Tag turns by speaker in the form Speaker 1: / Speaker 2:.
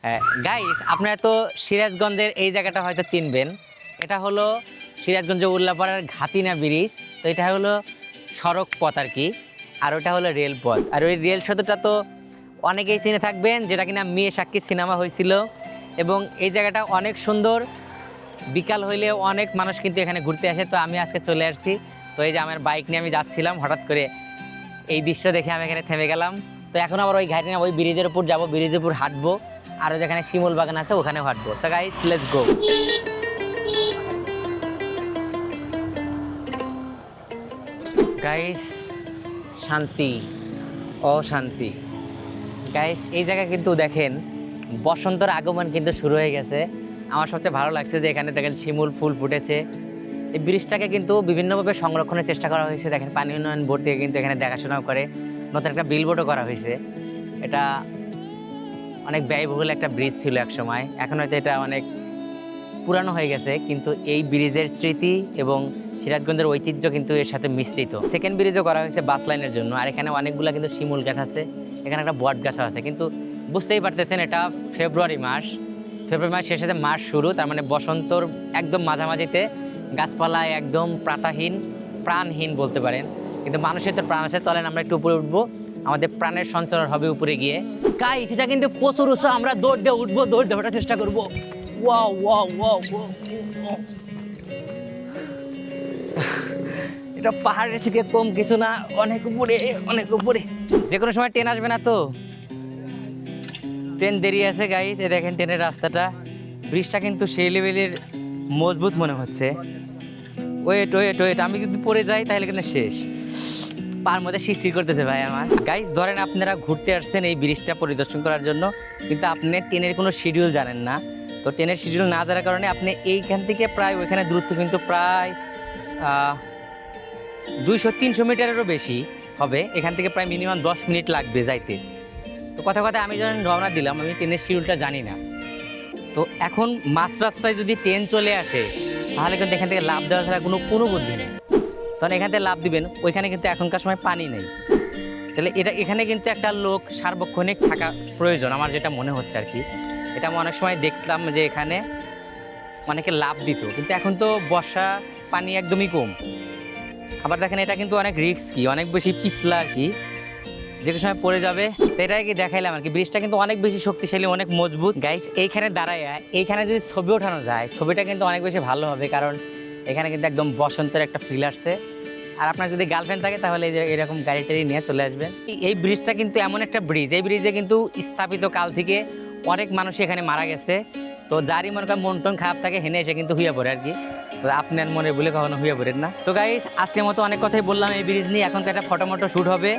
Speaker 1: Guys, আপনারা তো সিরাজগঞ্জের এই জায়গাটা হয়তো চিনবেন। এটা হলো সিরাজগঞ্জ উল্লাপাড়ার ঘাতিনা ব্রিজ। তো এটা হলো সড়ক পথ আর কি, আর ওটা হলো রেলপথ। আর ওই রেল সেতুটা তো অনেকেই চিনে থাকবেন, যেটা কিনা মেয়ে সাক্ষী সিনেমা হয়েছিল। এবং এই জায়গাটা অনেক সুন্দর, বিকাল হইলে অনেক মানুষ কিন্তু এখানে ঘুরতে আসে। তো আমি আজকে চলে আসছি। তো এই যে আমার বাইক নিয়ে আমি যাচ্ছিলাম, হঠাৎ করে এই দৃশ্য দেখে আমি এখানে থেমে গেলাম। তো এখন আবার ওই ঘাটিনা ওই ব্রিজের উপর যাবো, ব্রিজের উপর হাঁটবো, আর যেখানে শিমুল বাগান আছে ওখানেও হাঁটবো। So guys, let's go. Guys, শান্তি, অশান্তি। গাইস, এই জায়গা কিন্তু দেখেন বসন্তর আগমন কিন্তু শুরু হয়ে গেছে। আমার সবচেয়ে ভালো লাগছে যে এখানে দেখেন শিমুল ফুল ফুটেছে। এই ব্রিজটাকে কিন্তু বিভিন্নভাবে সংরক্ষণের চেষ্টা করা হয়েছে। দেখেন পানি উন্নয়ন বোর্ড থেকে কিন্তু এখানে দেখাশোনাও করে, নতুন একটা বিলবোর্ডও করা হয়েছে। এটা অনেক ব্যয়বহুল একটা ব্রিজ ছিল এক সময়, এখন হয়তো এটা অনেক পুরানো হয়ে গেছে, কিন্তু এই ব্রিজের স্মৃতি এবং সিরাজগঞ্জের ঐতিহ্য কিন্তু এর সাথে মিশ্রিত। সেকেন্ড ব্রিজও করা হয়েছে বাস লাইনের জন্য। আর এখানে অনেকগুলো কিন্তু শিমুল গাছ আছে, এখানে একটা বট গাছও আছে। কিন্তু বুঝতেই পারতেছেন এটা ফেব্রুয়ারি মাস শেষে যে মাস শুরু, তার মানে বসন্তর একদম মাঝামাঝিতে গাছপালায় একদম প্রাণহীন প্রাণহীন বলতে পারেন। কিন্তু মানুষের তো প্রাণ আছে। চলেন আমরা একটু উপরে উঠবো, আমাদের প্রাণের সঞ্চার হবে উপরে গিয়ে। গাইস, এটা কিন্তু প্রচুর উৎস, আমরা দৌড় দিয়ে উঠবো, দৌড় দিয়ে ওঠার চেষ্টা করবো। Wow wow wow wow. এটা পাহাড়ের থেকে কম কিছু না, অনেক উপরে অনেক উপরে। যে কোনো সময় ট্রেন আসবে না তো, ট্রেন দেরি আছে গাইস। এ দেখেন ট্রেনের রাস্তাটা, ব্রিজটা কিন্তু সেই লেভেলের মজবুত মনে হচ্ছে। ওয়েট ওয়েট ওয়েট, আমি যদি পড়ে যাই তাহলে কিন্তু শেষ। পার মধ্যে সৃষ্টি করতেছে ভাই আমার। গাইস, ধরেন আপনারা ঘুরতে আসছেন এই ব্রিজটা পরিদর্শন করার জন্য, কিন্তু আপনি ট্রেনের কোনো শিডিউল জানেন না। তো ট্রেনের শিডিউল না জানার কারণে আপনি এইখান থেকে প্রায় ওইখানে দূরত্ব কিন্তু প্রায় 200-300 মিটারেরও বেশি হবে। এখান থেকে প্রায় মিনিমাম 10 মিনিট লাগবে যাইতে। তো কথা আমি যখন রওনা দিলাম, আমি ট্রেনের শিডিউলটা জানি না। তো এখন মাঝ রাস্তায় যদি ট্রেন চলে আসে, তাহলে কিন্তু এখান থেকে লাভ দেওয়া ছাড়া কোনো বুদ্ধি নেই। তখন এখান থেকে লাভ দিবেন, ওইখানে কিন্তু এখনকার সময় পানি নেই। তাহলে এখানে কিন্তু একটা লোক সার্বক্ষণিক থাকা প্রয়োজন, আমার যেটা মনে হচ্ছে আর কি। এটা আমি অনেক সময় দেখলাম যে এখানে অনেকে লাভ দিত, কিন্তু এখন তো বর্ষা, পানি একদমই কম। আবার দেখেন এটা কিন্তু অনেক রিস্কি, অনেক বেশি পিছলা আর কি, যে কোনো সময় পড়ে যাবে। তো এটাই কি দেখাইলাম আর কি। ব্রিজটা কিন্তু অনেক বেশি শক্তিশালী, অনেক মজবুত। গাইস, এইখানে দাঁড়ায় এইখানে যদি ছবি ওঠানো যায়, ছবিটা কিন্তু অনেক বেশি ভালো হবে, কারণ এখানে কিন্তু একদম বসন্তের একটা ফিল আসছে। আর আপনার যদি গার্লফ্রেন্ড থাকে তাহলে এই যে এরকম গাড়ি টাড়ি নিয়ে চলে আসবেন। এই ব্রিজটা কিন্তু এমন একটা ব্রিজ, এই ব্রিজে কিন্তু স্থাপিত কাল থেকে অনেক মানুষ এখানে মারা গেছে। তো যারই মনে করেন মন টন খারাপ থাকে, হেনে এসে কিন্তু হইয়া পড়ে আর কি। তো আপনার মনে বলে কখনো হইয়া পড়েন না। তো গাইস, আজকের মতো অনেক কথাই বললাম এই ব্রিজ নিয়ে। এখন তো একটা ফটো শ্যুট হবে।